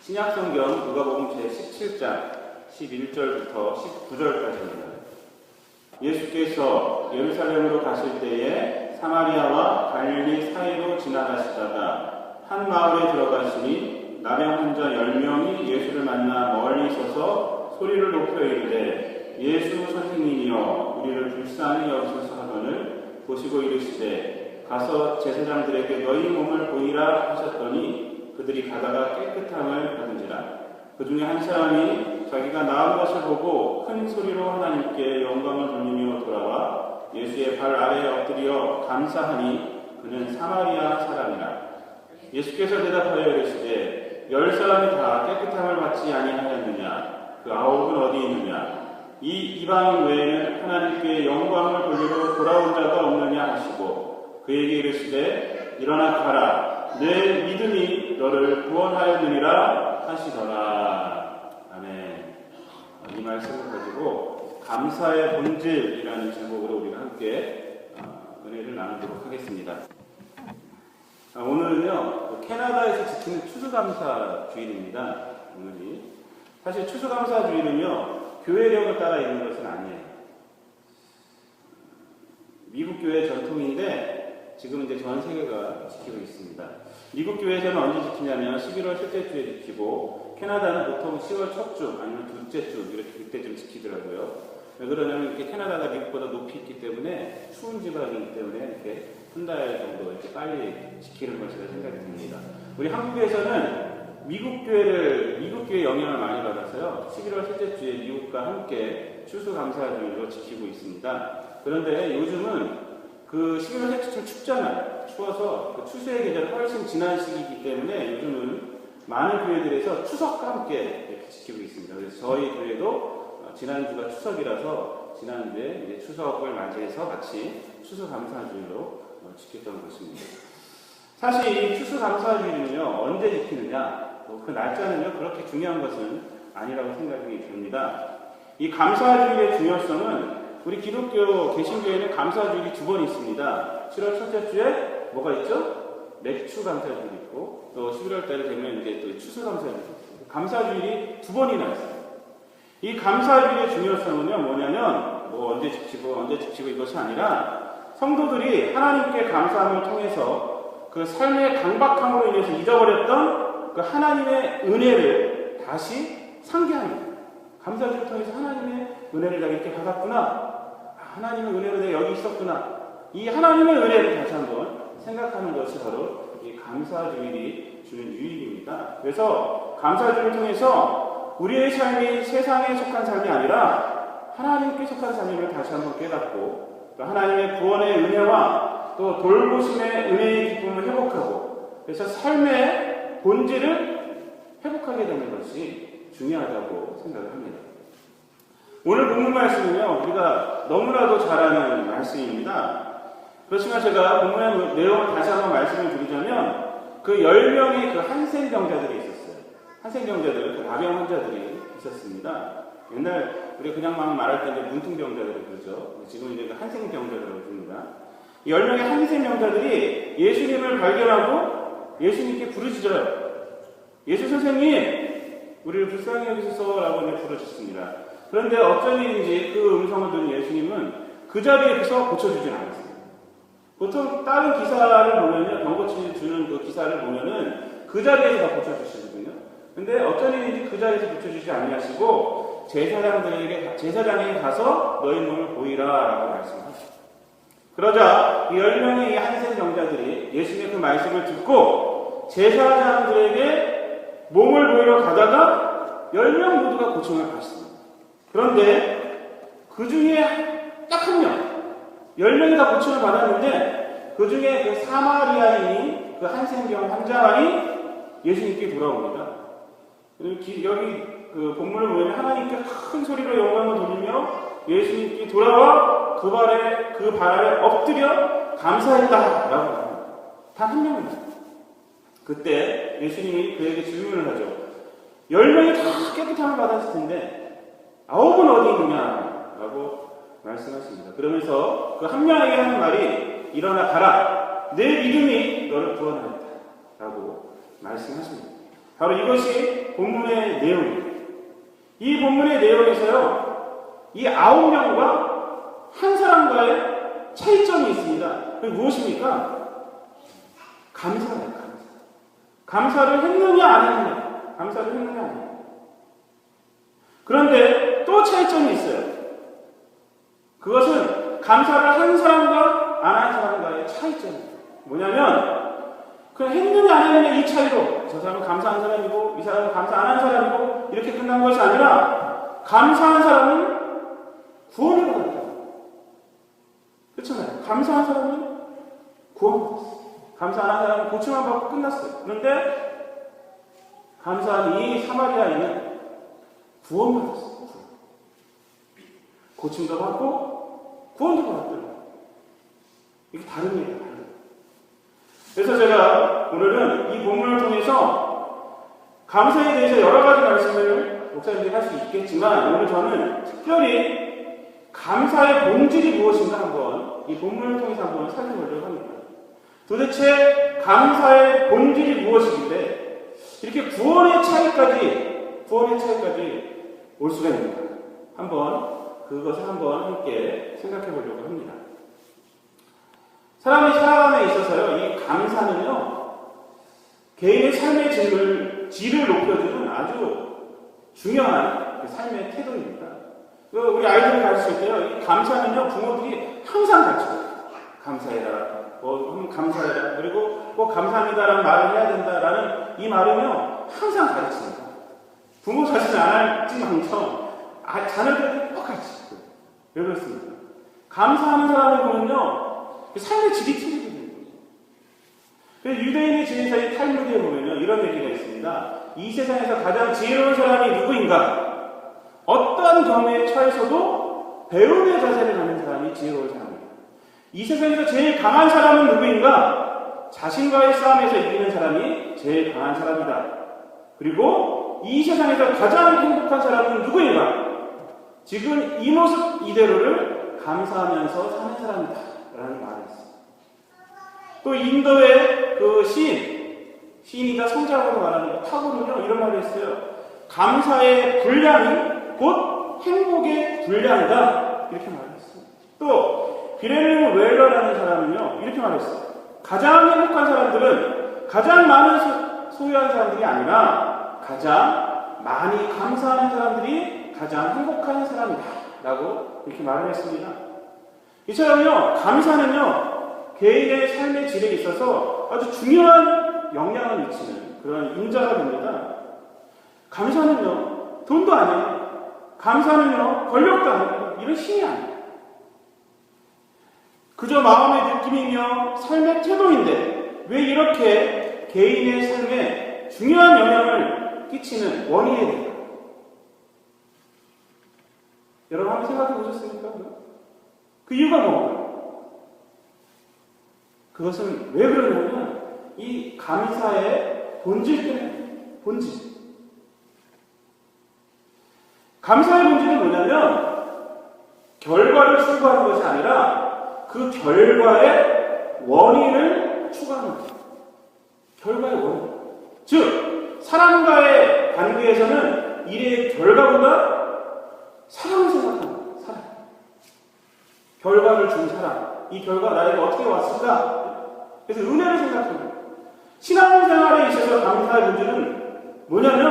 신약성경 누가복음 제17장 11절부터 19절까지입니다. 예수께서 예루살렘으로 가실 때에 사마리아와 갈릴리 사이로 지나가시다가 한 마을에 들어가시니 나병 환자 10명이 예수를 만나 멀리 서서 소리를 높여 이르되 예수 선생님이여 우리를 불쌍히 여기소서 하거늘 보시고 이르시되 가서 제사장들에게 너희 몸을 보이라 하셨더니 그들이 가다가 깨끗함을 받은지라. 그 중에 한 사람이 자기가 나은 것을 보고 큰 소리로 하나님께 영광을 돌리며 돌아와 예수의 발 아래에 엎드려 감사하니 그는 사마리아 사람이라. 예수께서 대답하여 이르시되 10사람이 다 깨끗함을 받지 아니하였느냐? 그 9은 어디 있느냐? 이 이방인 외에는 하나님께 영광을 돌리러 돌아온 자가 없느냐 하시고 그에게 이르시되 일어나 가라. 내 믿음이 너를 구원하였느니라 하시더라. 아멘. 이 말씀을 가지고 감사의 본질이라는 제목으로 우리가 함께 은혜를 나누도록 하겠습니다. 오늘은요, 캐나다에서 지키는 추수감사주일입니다. 오늘이. 사실 추수감사주일은요, 교회력을 따라 있는 것은 아니에요. 미국 교회 전통인데 지금은 이제 전 세계가 지키고 있습니다. 미국 교회에서는 언제 지키냐면 11월 첫째 주에 지키고 캐나다는 보통 10월 첫 주 아니면 둘째 주 이렇게 그때쯤 지키더라고요. 왜 그러냐면 이렇게 캐나다가 미국보다 높이 있기 때문에 추운 지방이기 때문에 이렇게 한 달 정도 이렇게 빨리 지키는 것이라 생각이 듭니다. 우리 한국에서는 미국 교회 영향을 많이 받아서요. 11월 첫째 주에 미국과 함께 추수감사주일로 지키고 있습니다. 그런데 요즘은 그 11월 첫째 주 춥잖아요. 추워서 그 추수의 계절이 훨씬 지난 시기이기 때문에 요즘은 많은 교회들에서 추석과 함께 이렇게 지키고 있습니다. 그래서 저희 교회도 지난주가 추석이라서 지난주에 이제 추석을 맞이해서 같이 추수감사주일로 지켰던 것입니다. 사실 이 추수감사주일은요, 언제 지키느냐, 그 날짜는요, 그렇게 중요한 것은 아니라고 생각이 듭니다. 이 감사주일의 중요성은 우리 기독교 개신교회는 감사주일이 2번 있습니다. 7월 첫째 주에 뭐가 있죠? 맥추 감사주일이 있고, 또 11월 달에 되면 이제 또 추수감사주일이 있고, 감사주일이 2번이나 있어요. 이 감사주일의 중요성은요, 뭐냐면, 언제 지키고 이것이 아니라, 성도들이 하나님께 감사함을 통해서 그 삶의 강박함으로 인해서 잊어버렸던 그 하나님의 은혜를 다시 상기합니다. 감사주일을 통해서 하나님의 은혜를 내가 이렇게 받았구나. 하나님의 은혜로 내가 여기 있었구나. 이 하나님의 은혜를 다시 한번 생각하는 것이 바로 이 감사주일이 주는 유익입니다. 그래서 감사주일을 통해서 우리의 삶이 세상에 속한 삶이 아니라 하나님께 속한 삶임을 다시 한번 깨닫고 또 하나님의 구원의 은혜와 또 돌보심의 은혜의 기쁨을 회복하고 그래서 삶의 본질을 회복하게 되는 것이 중요하다고 생각을 합니다. 오늘 본문 말씀은요, 우리가 너무나도 잘 아는 말씀입니다. 그렇지만 제가 본문의 내용을 다시 한번 말씀을 드리자면, 그 10명의 그 한센병자들이 있었어요. 한센병자들, 그 나병 환자들이 있었습니다. 옛날, 우리가 그냥 막 말할 때 이제 문둥병자들을 그러죠. 지금 이제 한센병자들이라고 부릅니다. 10명의 한센병자들이 예수님을 발견하고 예수님께 부르짖어요. 예수 선생님, 우리를 불쌍히 여기소서라고 부르짖습니다. 그런데 어쩐 일인지 그 음성을 들은 예수님은 그 자리에서 고쳐주진 않았어요. 보통 다른 기사를 보면요, 병 고쳐주는 그 기사를 보면은 그 자리에서 다 고쳐주시거든요. 근데 어쩐 일인지 그 자리에서 고쳐주지 아니하시고 제사장에게 가서 너희 몸을 보이라라고 말씀하셨어요. 그러자 이 10명의 이 한센병자들이 예수님의 그 말씀을 듣고 제사장들에게 몸을 보이러 가다가 10명 모두가 고침을 받습니다. 그런데 그 중에 딱 한 명, 10명이 다 고침을 받았는데 그 중에 그 사마리아인이 그 한센병 환자만이 예수님께 돌아옵니다. 여기 그 본문을 보면 하나님께 큰 소리로 영광을 돌리며 예수님께 돌아와 그 발 아래 엎드려 감사했다 라고 합니다. 단 한 명입니다. 그때 예수님이 그에게 질문을 하죠. 10명이 다 깨끗함을 받았을 텐데 9은 어디 있느냐 라고 말씀하십니다. 그러면서 그 한 명에게 하는 말이 일어나 가라. 내 믿음이 너를 구원하였다 라고 말씀하십니다. 바로 이것이 본문의 내용입니다. 이 본문의 내용에서요, 이 9명과 한 사람과의 차이점이 있습니다. 그게 무엇입니까? 감사예요, 감사. 감사를 했느냐, 안 했느냐. 감사를 했느냐, 안 했느냐. 그런데 또 차이점이 있어요. 그것은 감사를 한 사람과 안 한 사람과의 차이점입니다. 뭐냐면, 그냥 했느냐, 안 했느냐 이 차이로 저 사람은 감사한 사람이고, 이 사람은 감사 안 한 사람이고, 이렇게 끝난 것이 아니라, 감사한 사람은 구원을 받았다. 그렇잖아요. 감사한 사람은 구원을 받았어요. 감사 안 한 사람은 고침만 받고 끝났어요. 그런데 감사한 이 사마리아인은 구원받았어요. 고침도 받고 구원도 받았더라고요. 이게 다른 얘기예요. 그래서 제가 오늘은 이 본문을 통해서 감사에 대해서 여러 가지 말씀을 목사님들이 할 수 있겠지만, 오늘 저는 특별히 감사의 본질이 무엇인가 한번 이 본문을 통해서 한번 살펴보려고 합니다. 도대체 감사의 본질이 무엇이길래 이렇게 구원의 차이까지 올 수가 있는가? 그것을 한번 함께 생각해 보려고 합니다. 사람이 살아감에 있어서요, 이 감사는요, 개인의 삶의 질을 높여주는 아주 중요한 삶의 태도입니다. 우리 아이들이 가르칠 때요, 이 감사는요, 부모들이 항상 가르쳐요. 감사해라. 감사해라. 그리고 감사합니다라는 말을 해야 된다라는 이 말은요, 항상 가르칩니다. 부모 자신은 안 할지망청, 자녀들한테 꼭 가르치고. 왜 그렇습니까? 감사하는 사람을 보면요, 삶의 질이 틀리게 되는 거죠. 유대인의 지혜사의 탈무드에 보면요, 이런 얘기가 있습니다. 이 세상에서 가장 지혜로운 사람이 누구인가? 어떠한 경우에 처해서도 배움의 자세를 갖는 사람이 지혜로운 사람입니다. 이 세상에서 제일 강한 사람은 누구인가? 자신과의 싸움에서 이기는 사람이 제일 강한 사람이다. 그리고 이 세상에서 가장 행복한 사람은 누구인가? 지금 이 모습 이대로를 감사하면서 사는 사람이다. 라는 말이 있습니다. 또 인도의 그 시인이다 성자라고 말하는 타고는요, 이런 말이 있어요. 감사의 분량이 곧 행복의 분량이다. 이렇게 말했어요. 또 비렐름 웰러라는 사람은요, 이렇게 말했어요. 가장 행복한 사람들은 가장 많은 소유한 사람들이 아니라 가장 많이 감사하는 사람들이 가장 행복한 사람이다. 라고 이렇게 말을 했습니다. 이처럼요, 감사는요, 개인의 삶의 질에 있어서 아주 중요한 영향을 미치는 그런 인자가 됩니다. 감사는요, 돈도 아니에요. 감사는요, 권력도 아니에요. 이런 힘이 아니에요. 그저 마음의 느낌이며 삶의 태도인데 왜 이렇게 개인의 삶에 중요한 영향을 끼치는 원인이 될까요? 여러분 한번 생각해 보셨습니까? 그 이유가 뭔가요? 그것은 왜 그러냐면 이 감사의 본질 때문에, 본질. 감사의 본질은 뭐냐면 결과를 추구하는 것이 아니라 그 결과의 원인을 추구하는 거예요. 결과의 원인. 즉, 사람과의 관계에서는 일의 결과보다 사람을 생각하는 거예요. 사람. 결과를 준 사람. 이 결과 나에게 어떻게 왔을까? 그래서 은혜를 생각하는 거예요. 신앙생활에 있어서 감사의 본질은 뭐냐면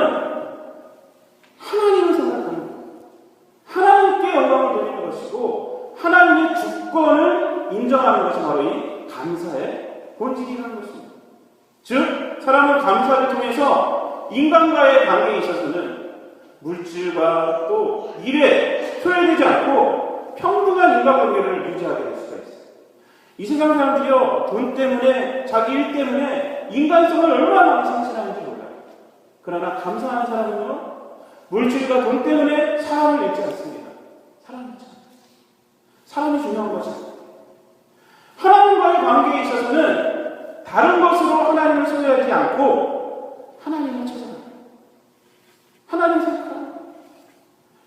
하나님을 생각하는 거예요. 하나님께 영광을 돌리는 것이고 하나님의 주권을 인정하는 것이 바로 이 감사의 본질이라는 것입니다. 즉, 사람은 감사를 통해서 인간과의 관계에 있어서는 물질과 또 일에 소외되지 않고 평등한 인간관계를 유지하게 될 수가 있어요. 이 세상 사람들이요, 돈 때문에, 자기 일 때문에 인간성을 얼마나 상실하는지 몰라요. 그러나 감사하는 사람은요, 물질과 돈 때문에 사람을 잃지 않습니다. 사람을 잃지 않습니다. 사람이 중요한 것입니다. 하나님과의 관계에 있어서는 다른 것으로 하나님을 소유하지 않고 하나님을 찾아갑니다. 하나님 생각합니다.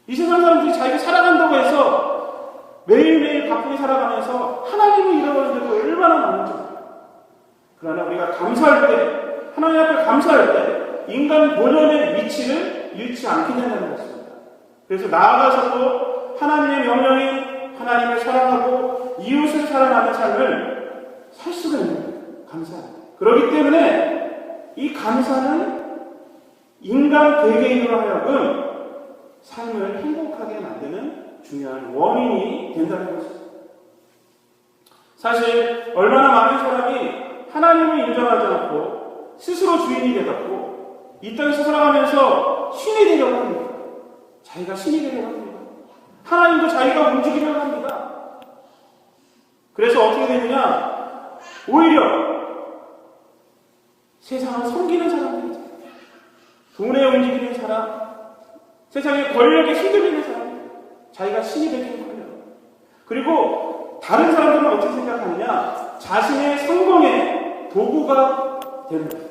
이 세상 사람들이 자기가 살아간다고 해서 매일매일 바쁘게 살아가면서 하나님을 잃어버리는 데도 얼마나 많은지. 그러나 우리가 감사할 때, 하나님 앞에 감사할 때, 인간 본연의 위치를 잃지 않게 된다는 것입니다. 그래서 나아가서도 하나님의 명령인 하나님을 사랑하고 이웃을 사랑하는 삶을 살 수가 있는 거예요. 감사합니다. 그렇기 때문에 이 감사는 인간 개개인으로 하여금 삶을 행복하게 만드는 중요한 원인이 된다는 것입니다. 사실 얼마나 많은 사람이 하나님을 인정하지 않고 스스로 주인이 되었고 이 땅에서 살아가면서 신이 되려고 합니다. 자기가 신이 되려고 합니다. 하나님도 자기가 움직이려고 합니다. 그래서 어떻게 되느냐? 오히려 세상을 섬기는 사람들이죠. 돈에 움직이는 사람, 세상의 권력에 휘둘리는 사람, 자기가 신이 되기는 거예요. 그리고 다른 사람들은 어떻게 생각하느냐? 자신의 성공의 도구가 되는 거예요.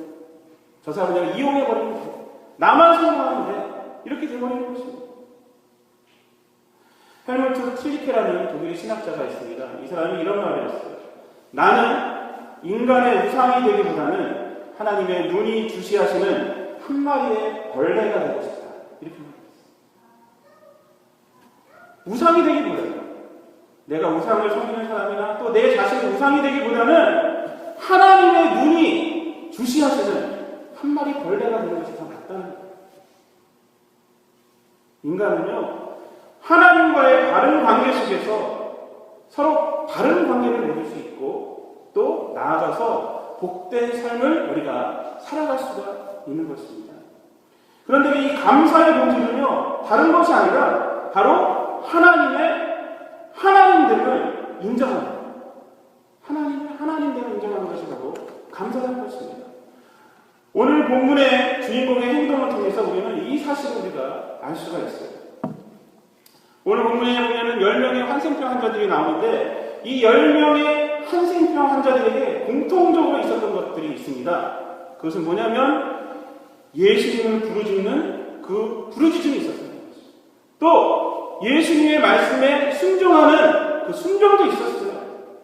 저 사람을 내가 이용해버리는 거예요. 나만 성공하는데 이렇게 돼버리는 것입니다. 헬무트 틸리케라는 독일의 신학자가 있습니다. 이 사람이 이런 말을 했어요. 나는 인간의 우상이 되기보다는 하나님의 눈이 주시하시는 한 마리의 벌레가 되고 싶다. 이렇게 말했어요. 우상이 되기보다는 내가 우상을 섬기는 사람이나 또 내 자신이 우상이 되기보다는 하나님의 눈이 주시하시는 한 마리 벌레가 되는 것이 더 낫다는 거예요. 인간은요, 하나님과의 바른 관계 속에서 서로 바른 관계를 맺을 수 있고 또 나아가서 복된 삶을 우리가 살아갈 수가 있는 것입니다. 그런데 이 감사의 본질은요, 다른 것이 아니라 바로 하나님됨을 인정하는 거예요. 하나님됨을 인정하는 것이 바로 감사라는 것입니다. 오늘 본문의 주인공의 행동을 통해서 우리는 이 사실을 우리가 알 수가 있어요. 오늘 본문에 보면 10명의 한센병 환자들이 나오는데 이 10명의 한센병 환자들에게 공통적으로 있었던 것들이 있습니다. 그것은 뭐냐면 예수님을 부르짖는 그 부르짖음이 있었습니다. 또 예수님의 말씀에 순종하는 그 순종도 있었어요.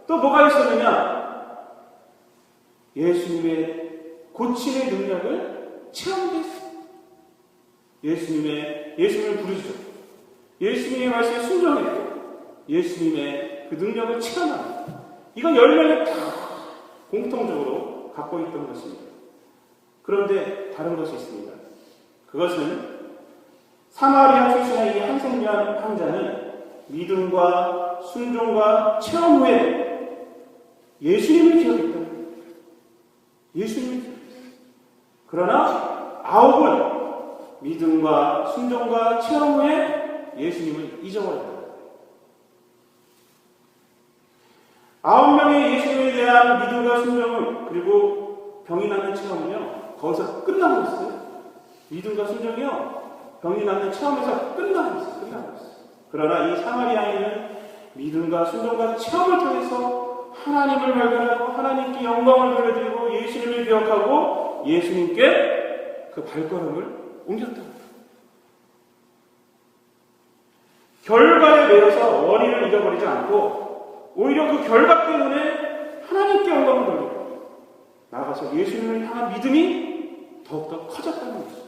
또 뭐가 있었느냐? 예수님의 고침의 능력을 체험하게 했어요. 예수님을 부르짖었고 예수님의 말씀에 순종했고 예수님의 그 능력을 체험합니다. 이건 10명이 다 공통적으로 갖고 있던 것입니다. 그런데 다른 것이 있습니다. 그것은 사마리아 출신의 이 한센병 환자는 믿음과 순종과 체험 후에 예수님을 기억했다는 거예요. 예수님을 기억했어요. 그러나 9은 믿음과 순종과 체험 후에 예수님을 잊어버렸다. 9명의 예수님에 대한 믿음과 순종은 그리고 병이 낫는 체험은요 거기서 끝나고 있어요. 믿음과 순종이요 병이 낫는 체험에서 끝나고 있어요. 그러나 이 사마리아인은 믿음과 순종과 체험을 통해서 하나님을 발견하고 하나님께 영광을 돌려드리고 예수님을 기억하고 예수님께 그 발걸음을 옮겼다. 결과에 매여서 원인을 잃어버리지 않고 오히려 그 결과 때문에 하나님께 영광을 돌리고 나아가서 예수님을 향한 믿음이 더욱더 커졌다는 것이죠.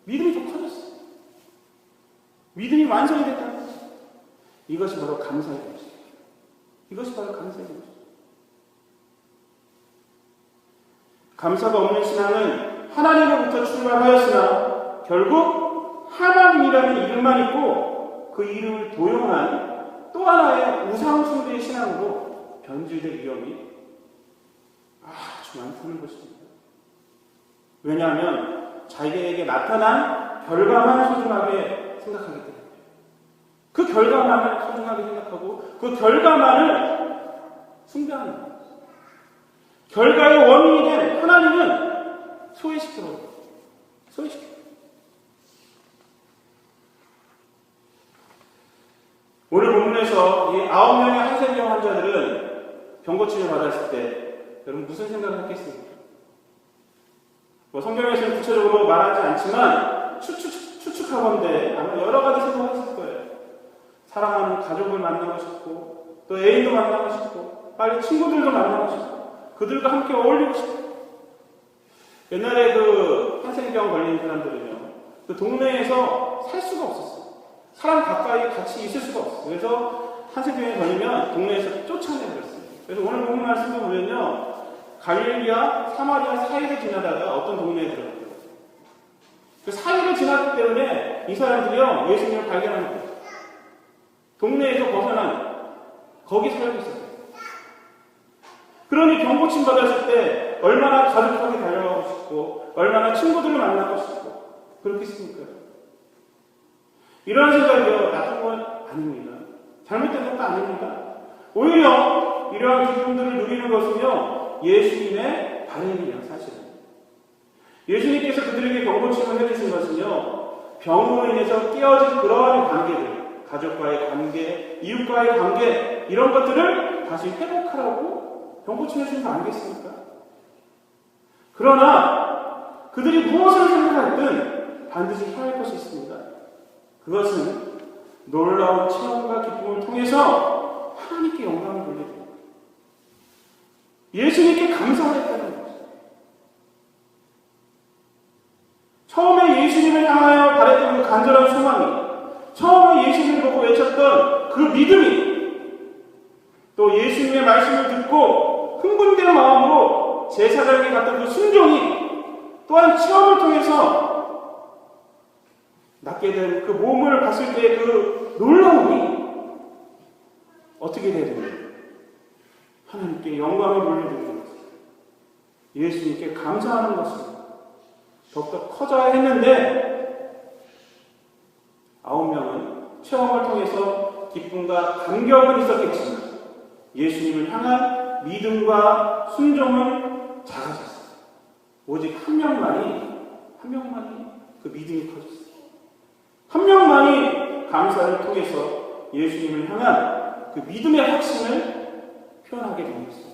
믿음이 더 커졌어요. 믿음이 완성이 됐다는 것이죠. 이것이 바로 감사의 것이죠. 이것이 바로 감사의 것이죠. 감사가 없는 신앙은 하나님으로부터 출발하였으나 결국 하나님이라는 이름만 있고 그 이름을 도용한 또 하나의 우상숭배의 신앙으로 변질될 위험이 아주 많다는 것입니다. 왜냐하면 자기에게 나타난 결과만 소중하게 생각하기 때문에 그 결과만을 소중하게 생각하고 그 결과만을 숭배하는 거예요. 결과의 원인이 된 하나님은 소외시켜요. 오늘 본문에서 이 9명의 한센병 환자들은 병고침을 받았을 때 여러분 무슨 생각을 했겠습니까? 성경에서는 구체적으로 말하지 않지만 추측하건대 아마 여러 가지 생각을 했을 거예요. 사랑하는 가족을 만나고 싶고 또 애인도 만나고 싶고 빨리 친구들도 만나고 싶고 그들과 함께 어울리고 싶고 옛날에 그 한센병 걸린 사람들은요, 그 동네에서 살 수가 없었어요. 사람 가까이 같이 있을 수가 없어요. 그래서 한센병에 걸리면 동네에서 쫓아내버렸어요. 그래서 오늘 본문 말씀을 보면요, 갈릴리와 사마리아 사이를 지나다가 어떤 동네에 들어갔어요. 그 사이를 지났기 때문에 이 사람들이요, 예수님을 발견한 거예요. 동네에서 벗어난, 거기 살고 있었어요. 그러니 병고침 받았을 때 얼마나 가족하게 달려가고 싶고, 얼마나 친구들을 만나고 싶고, 그렇겠습니까? 이러한 생각이요, 나쁜 건 아닙니다. 잘못된 것도 아닙니다. 오히려 이러한 기쁨들을 누리는 것은요, 예수님의 바램이에요, 사실은. 예수님께서 그들에게 병고침을 해주신 것은요, 병으로 인해서 깨어진 그러한 관계들, 가족과의 관계, 이웃과의 관계, 이런 것들을 다시 회복하라고 병고침 해주신 거 아니겠습니까? 그러나 그들이 무엇을 생각하든 반드시 해야 할 것이 있습니다. 그것은 놀라운 체험과 기쁨을 통해서 하나님께 영광을 돌리는 것, 예수님께 감사했다는 것입니다. 처음에 예수님을 향하여 바랬던 그 간절한 소망이, 처음에 예수님을 보고 외쳤던 그 믿음이, 또 예수님의 말씀을 듣고 흥분된 마음으로 제사장에게 갔던 그 순종이 또한 체험을 통해서 낳게 된 그 몸을 봤을 때의 그 놀라움이 어떻게 돼야 됩니까? 하나님께 영광을 돌리는 것, 예수님께 감사하는 것입니다. 더욱더 커져야 했는데 9명은 체험을 통해서 기쁨과 감격은 있었겠지만 예수님을 향한 믿음과 순종은 작아졌어요. 오직 한 명만이 그 믿음이 커졌어요. 한 명만이 감사를 통해서 예수님을 향한 그 믿음의 확신을 표현하게 된 것입니다.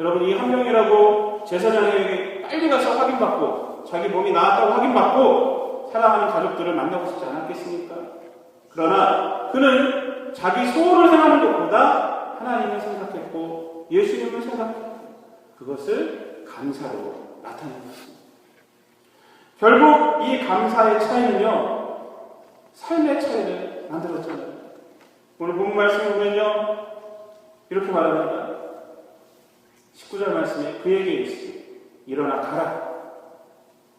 여러분, 이 한 명이라고 제사장에게 빨리 가서 확인받고 자기 몸이 나았다고 확인받고 사랑하는 가족들을 만나고 싶지 않았겠습니까? 그러나 그는 자기 소원을 행하는 것보다 하나님을 생각했고 예수님을 생각했고 그것을 감사로 나타낸 것입니다. 결국 이 감사의 차이는요, 삶의 차이를 만들었잖아요. 오늘 본문 말씀을 보면요, 이렇게 말합니다. 19절 말씀에 그에게 이르시되 일어나 가라.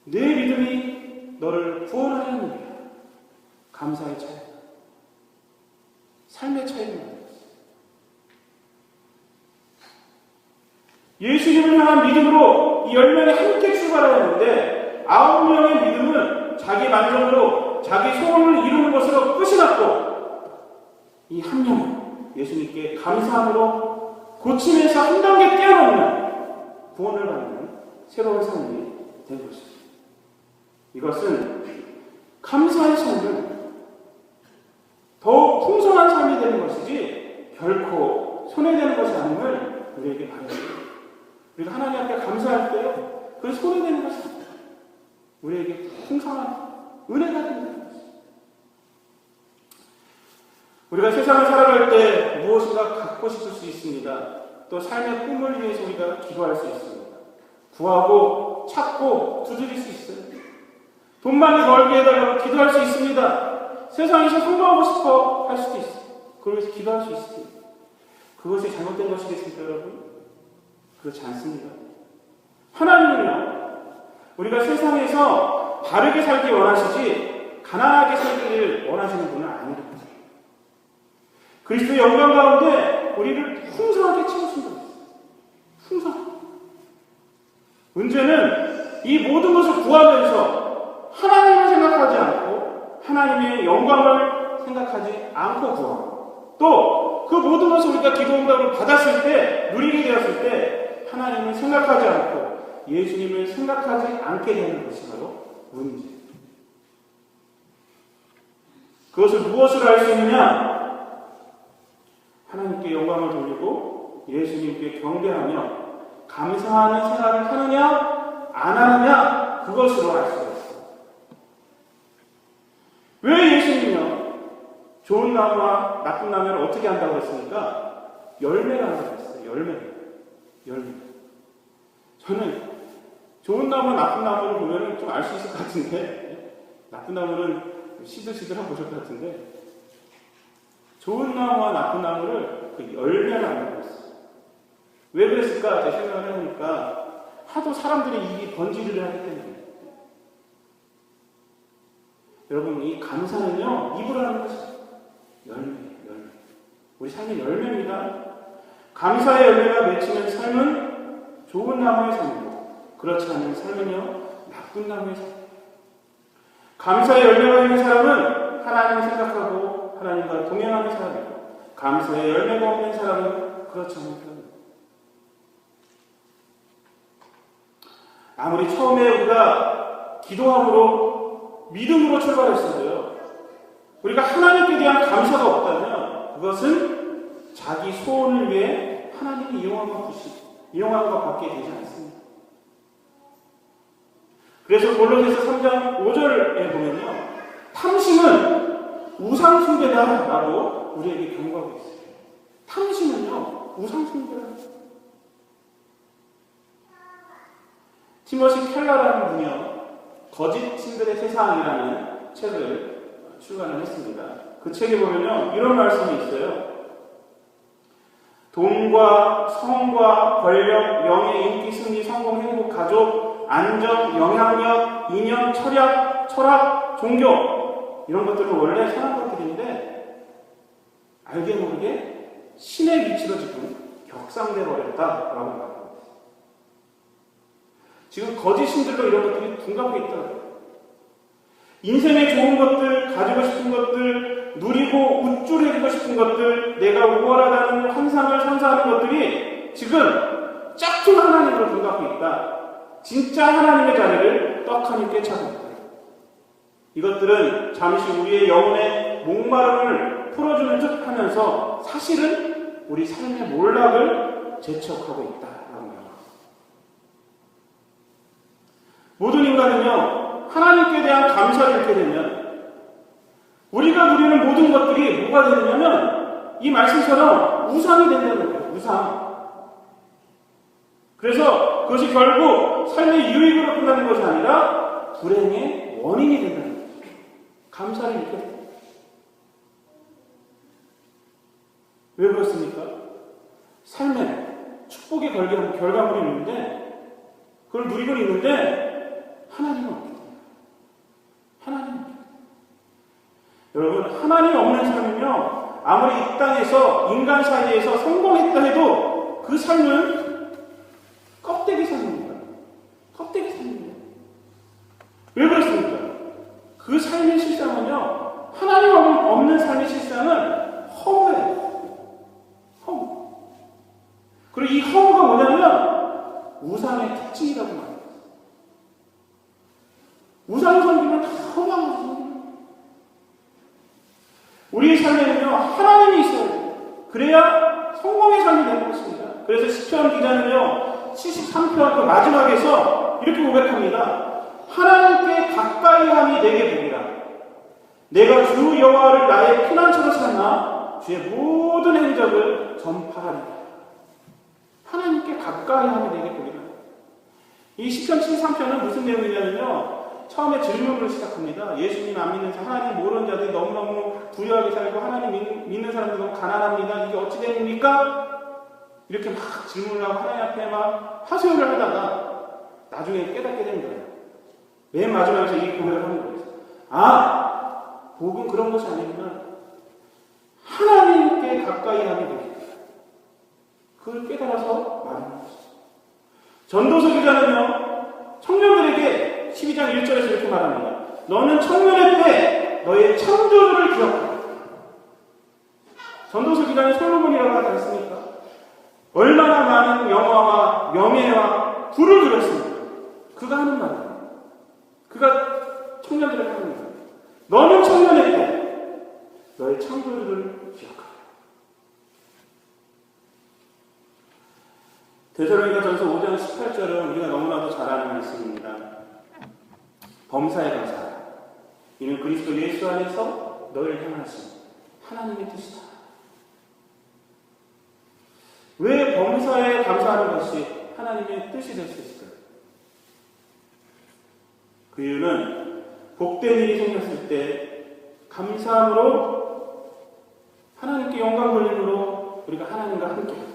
내 믿음이 너를 구원하였느니라. 감사의 차이, 삶의 차이를 만들었어요. 예수님을 향한 믿음으로 이 10명이 함께 출발하였는데 9명의 믿음은 자기 만족으로 자기 소원을 이루는 것으로 끝이 났고 이 한 명은 예수님께 감사함으로 고침에서 한 단계 뛰어넘는 구원을 받는 새로운 삶이 된 것입니다. 이것은 감사의 삶은 더욱 풍성한 삶이 되는 것이지 결코 손해되는 것이 아님을 우리에게 말해요. 우리가 하나님 앞에 감사할 때요, 그게 손해되는 것이 아닙니다. 우리에게 풍성한 은혜가 된다는 것입니다. 우리가 세상을 살아갈 때 무엇인가 갖고 싶을 수 있습니다. 또 삶의 꿈을 위해서 우리가 기도할 수 있습니다. 구하고 찾고 두드릴 수 있어요. 돈 많이 벌게 해달라고 기도할 수 있습니다. 세상에서 성공하고 싶어 할 수도 있어요. 그걸 위해서 기도할 수 있습니다. 그것이 잘못된 것이겠습니까, 여러분? 그렇지 않습니다. 하나님은요, 우리가 세상에서 바르게 살기 원하시지 가난하게 살기를 원하시는 분은 아닙니다. 그리스도의 영광 가운데 우리를 풍성하게 채우신다. 풍성. 문제는 이 모든 것을 구하면서 하나님을 생각하지 않고 하나님의 영광을 생각하지 않고 구하고 또 그 모든 것을 우리가 기도 응답을 받았을 때, 누리게 되었을 때 하나님을 생각하지 않고 예수님을 생각하지 않게 되는 것이 바로 문제. 그것을 무엇으로 할 수 있느냐? 하나님께 영광을 돌리고 예수님께 경배하며 감사하는 생활을 하느냐 안 하느냐, 그것으로 할 수가 있어요. 왜 예수님은요, 좋은 나무와 나쁜 나무를 어떻게 한다고 했습니까? 열매를 한다고 했어요. 열매. 저는 좋은 나무와 나쁜 나무를 보면 좀 알 수 있을 것 같은데, 나쁜 나무는 시들시들하고 보실 것 같은데, 좋은 나무와 나쁜 나무를 그 열매를 알고 있어요. 왜 그랬을까? 제가 생각을 해보니까 하도 사람들의 입이 번지르르 하기 때문에. 여러분, 이 감사는요, 입으로 하는 것이 열매. 우리 삶의 열매입니다. 감사의 열매가 맺히는 삶은 좋은 나무의 삶이고, 그렇지 않은 삶은요, 나쁜 나무의 삶. 감사의 열매가 있는 사람은 하나님을 생각하고 하나님과 동행하는 사람이고, 감사의 열매가 없는 사람은 그렇지 않은 사람입니다. 아무리 처음에 우리가 기도함으로 믿음으로 출발했어도요, 우리가 하나님께 대한 감사가 없다면 그것은 자기 소원을 위해 하나님이 이용한 것밖에 되지 않습니다. 그래서 골로새서 3장 5절에 보면요, 탐심은 우상 숭배다라고 우리에게 경고하고 있어요. 탐심은요, 우상 숭배다. 티모시 켈러라는 분이요, 거짓 신들의 세상이라는 책을 출간을 했습니다. 그 책에 보면요, 이런 말씀이 있어요. 돈과 성과 권력, 명예, 인기, 승리, 성공, 행복, 가족, 안정, 영향력, 인연, 철학, 종교, 이런 것들은 원래 선한 것들인데 알게 모르게 신의 위치로 지금 격상되어 버렸다라고 말합니다. 지금 거짓 신들로 이런 것들이 둔갑해 있다고요. 인생에 좋은 것들, 가지고 싶은 것들, 누리고 우쭐해지고 싶은 것들, 내가 우월하다는 환상을 선사하는 것들이 지금 짝퉁 하나님으로 둔갑해 있다. 진짜 하나님의 자리를 떡하니 꿰차고 있다. 이것들은 잠시 우리의 영혼의 목마름을 풀어주는 듯 하면서 사실은 우리 삶의 몰락을 재촉하고 있다라는 거예요. 모든 인간은요, 하나님께 대한 감사를 잃게 되면 우리가 누리는 모든 것들이 뭐가 되느냐면 이 말씀처럼 우상이 된다는 거예요. 우상. 그래서 그것이 결국 삶의 유익으로 끝나는 것이 아니라 불행의 원인이 된다는 거예요. 감사를 잃게 됩니다. 왜 그렇습니까? 삶에 축복의 결과물이 있는데 그걸 누리고 있는데 하나님은 없기 때문에. 하나님은 없기 때문에. 여러분, 하나님 없는 삶은요, 아무리 이 땅에서 인간 사이에서 성공했다 해도 그 삶은 껍데기 삶입니다. 껍데기 삶입니다. 왜 그렇습니까? 그 삶의 실상은요, 하나님 없는 삶의 실상은 허무예요. 허무. 그리고 이 허무가 뭐냐면 우상의 특징이라고 말합니다. 우상을 섬기면 다 허무한 것입니다. 우리의 삶에는요, 하나님이 있어야 돼요. 그래야 성공의 삶이 되는 것입니다. 그래서 시편 기자는요, 73편 그 마지막에서 이렇게 고백합니다. 하나님께 가까이함이 내게 복이라. 내가 주 여호와를 나의 피난처로 삼아 주의 모든 행적을 전파하리라. 하나님께 가까이함이 내게 복이라. 이 시편 73편은 무슨 내용이냐면요, 처음에 질문으로 시작합니다. 예수님 안 믿는 사람, 하나님 모르는 자들이 너무너무 부유하게 살고 하나님 믿는 사람들이 너무 가난합니다. 이게 어찌 됩니까? 이렇게 막 질문을 하고 하나님 앞에 막 하소연을 하다가 나중에 깨닫게 된 거예요. 맨 마지막에서 이 고백을 하는 거예요. 아, 복은 그런 것이 아니구나. 하나님께 가까이 하는 거예요. 그걸 깨달아서 말하는 것이죠. 전도서 기자는요, 청년들에게 12장 1절에서 이렇게 말합니다. 너는 청년의 때 너의 창조주를 기억하라. 전도서 기자는 솔로몬이라고 하지 않습니까? 얼마나 많은 영화와 명예와 부를 누렸습니까? 그가 하는 말이에요. 그가 청년들에게 하는 말이에요. 너는 청년의 때 너의 창조주를 기억하라. 데살로니가전서 5장 18절은 우리가 너무나도 잘 아는 말씀입니다. 범사에 감사하라. 이는 그리스도 예수 안에서 너를 향하신 하나님의 뜻이다. 왜 범사에 감사하는 것이 하나님의 뜻이 될 수 있을까요? 그 이유는 복된 일이 생겼을 때 감사함으로 하나님께 영광 돌림으로 우리가 하나님과 함께하고,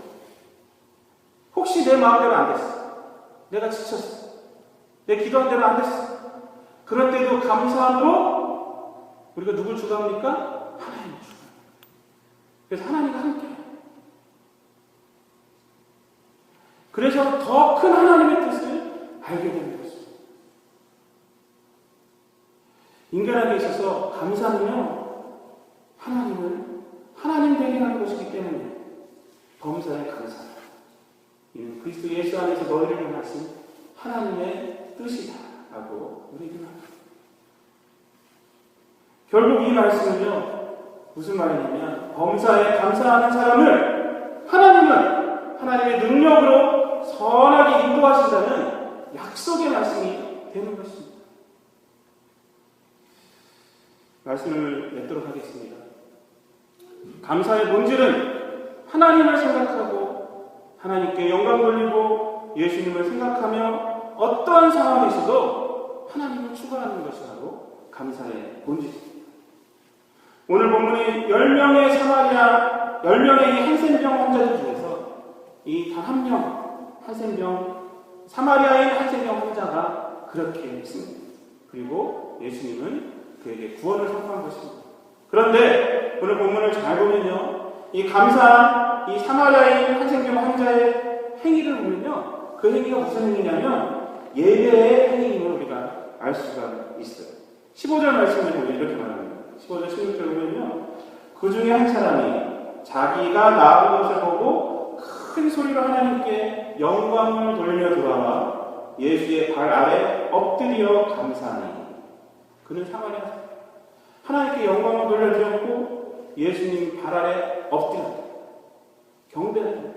혹시 내 마음대로 안 됐어, 내가 지쳤어, 내 기도한 대로 안 됐어, 그럴 때도 감사함으로 우리가 누굴 주고합니까? 하나님을 주고합니다. 그래서 하나님과 함께해요. 그래서 더 큰 하나님의 뜻을 알게 되는 것입니다. 인간에게 있어서 감사는요, 하나님을 하나님 되게 하는 것이기 때문에 범사에 감사. 이는 그리스도 예수 안에서 너희를 향하신 하나님의 뜻이다 라고 우리에게 말합니다. 결국 이 말씀은요, 무슨 말이냐면 범사에 감사하는 사람을 하나님은 하나님의 능력으로 선하게 인도하신다는 약속의 말씀이 되는 것입니다. 말씀을 맺도록 하겠습니다. 감사의 본질은 하나님을 생각하고 하나님께 영광 돌리고 예수님을 생각하며 어떠한 상황에서도 하나님을 추구하는 것이 바로 감사의 본질입니다. 오늘 본문이 10명의 사마리아, 10명의 이 한센병 환자들 중에서 이 단 한 명, 한센병, 사마리아인 한센병 환자가 그렇게 했습니다. 그리고 예수님은 그에게 구원을 선포한 것입니다. 그런데 오늘 본문을 잘 보면요, 이 감사한 이 사마리아인 한센병 환자의 행위를 보면요, 그 행위가 무슨 행위냐면 예배의 행위임을 우리가 알 수가 있어요. 15절 말씀을 보면 이렇게 말합니다. 15절 16절 보면요, 그 중에 한 사람이 자기가 나은 것을 보고 큰 소리로 하나님께 영광을 돌리며 돌아와 예수의 발 아래 엎드려 감사하니, 그는 사마리아 사람. 하나님께 영광을 돌려드렸고 예수님 발 아래 엎드려 경배한다.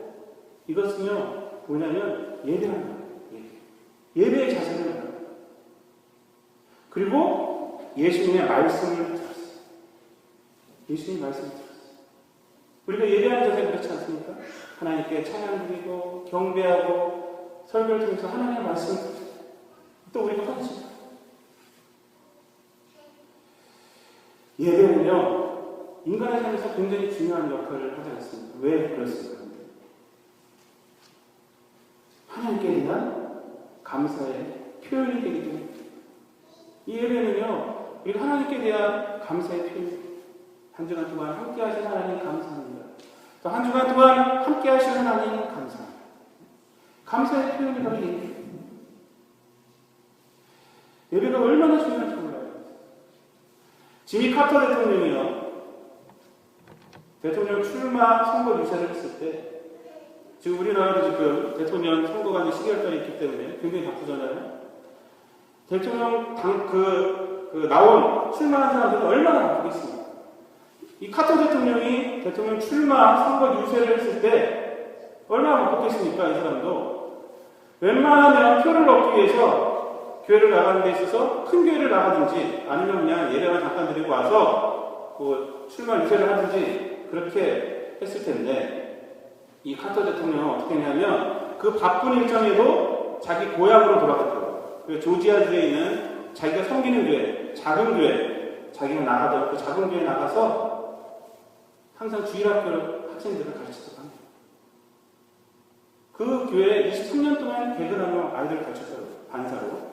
이것은요, 뭐냐면 예배하는 거예요. 예배의 자세를 하는 거예요. 그리고 예수님의 말씀을 들었어요. 예수님의 말씀을 들었어요. 우리가 예배하는 자세 그렇지 않습니까? 하나님께 찬양 드리고 경배하고 설교를 통해서 하나님의 말씀을 들었어요. 또 우리가 하죠. 예배는요, 인간의 삶에서 굉장히 중요한 역할을 하지 않습니까? 왜 그렇습니까? 하나님께 대한 감사의 표현이 되기 때문에. 이 예배는요, 우리 하나님께 대한 감사의 표현. 한 주간 동안 함께 하신 하나님 감사합니다. 또 한 주간 동안 함께 하신 하나님 감사합니다. 감사의 표현이 바로 예배예요. 예배가 얼마나 중요한지 몰라요. 지미 카터 대통령이요, 대통령 출마 선거 유세를 했을 때, 지금 우리나라도 지금 대통령 선거가 이제 12월달에 있기 때문에 굉장히 바쁘잖아요. 대통령 나온 출마한 사람들은 얼마나 바쁘겠습니까? 이 카터 대통령이 대통령 출마 선거 유세를 했을 때 얼마나 바쁘겠습니까? 이 사람도 웬만하면 표를 얻기 위해서 교회를 나가는 데 있어서 큰 교회를 나가든지 아니면 그냥 예배만 잠깐 드리고 와서 뭐 출마 유세를 하든지 그렇게 했을 텐데, 이 카터 대통령은 어떻게 했냐면 그 바쁜 일정에도 자기 고향으로 돌아갔더라고요. 조지아주에 있는 자기가 섬기는 교회, 작은 교회, 자기가 나가던 그 작은 교회에 나가서 항상 주일학교 학생들을 가르치도록 합니다. 그 교회에 23년 동안 개근하며 아이들을 가르쳤어요. 반사로.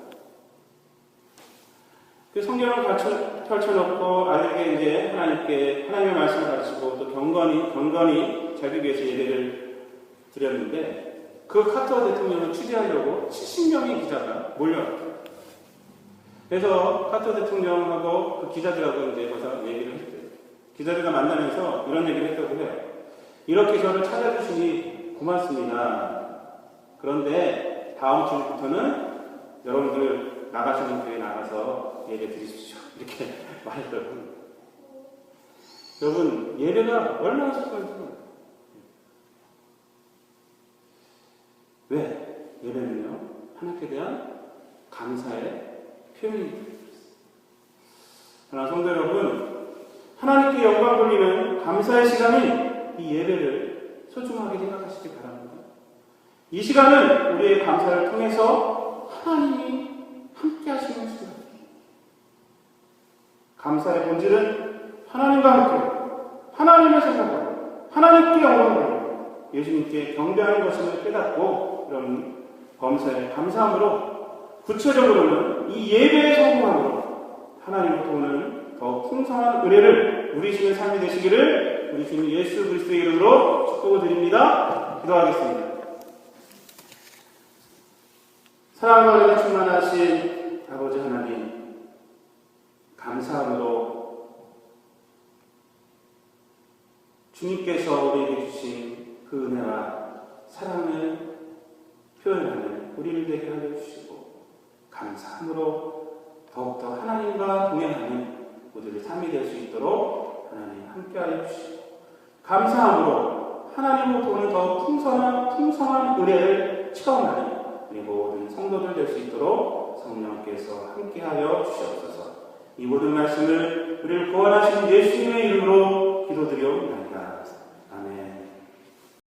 그 성경을 펼쳐놓고 아이들에게 이제 하나님의 말씀을 가르치고 또 경건히 자기 위해서 예배를 드렸는데, 그 카터 대통령을 취재하려고 70명의 기자가 몰려왔어요. 그래서 카터 대통령하고 그 기자들하고 이제 가서 얘기를 했대요. 기자들과 만나면서 이런 얘기를 했다고 해요. 이렇게 저를 찾아주시니 고맙습니다. 그런데 다음 주부터는 여러분들 나가시는 교회에 나가서 예배 드리십시오. 이렇게 말했더라고요. 여러분, 예배가 얼마나 속한지 몰라요. 왜? 예배는요, 하나님께 대한 감사의 표현입니다. 그러나 성도 여러분, 하나님께 영광 돌리는 감사의 시간인 이 예배를 소중하게 생각하시기 바랍니다. 이 시간은 우리의 감사를 통해서 하나님이 함께 하시는 시간, 감사의 본질은 하나님과 함께 하나님을 생각하고 하나님께 영광을 예수님께 경배하는 것임을 깨닫고 이런 범사에 감사함으로 구체적으로는 이 예배의 성공함으로 하나님을 도우는 더 풍성한 은혜를 누리시는 삶이 되시기를 우리 주님 예수 그리스도의 이름으로 축복을 드립니다. 기도하겠습니다. 사랑과 은혜가 충만하신 아버지 하나님, 감사함으로 주님께서 우리에게 주신 그 은혜와 사랑을 표현하는 우리를 되게 하여 주시고 감사함으로 더욱더 하나님과 동행하는 우리의 삶이 될 수 있도록 하나님 함께하여 주시고 감사함으로 하나님을 도는 더 풍성한 은혜를 체험하는 우리 모든 성도들 될 수 있도록 성령께서 함께하여 주시옵소서. 이 모든 말씀을 우리를 구원하신 예수님의 이름으로 기도드려옵나이다.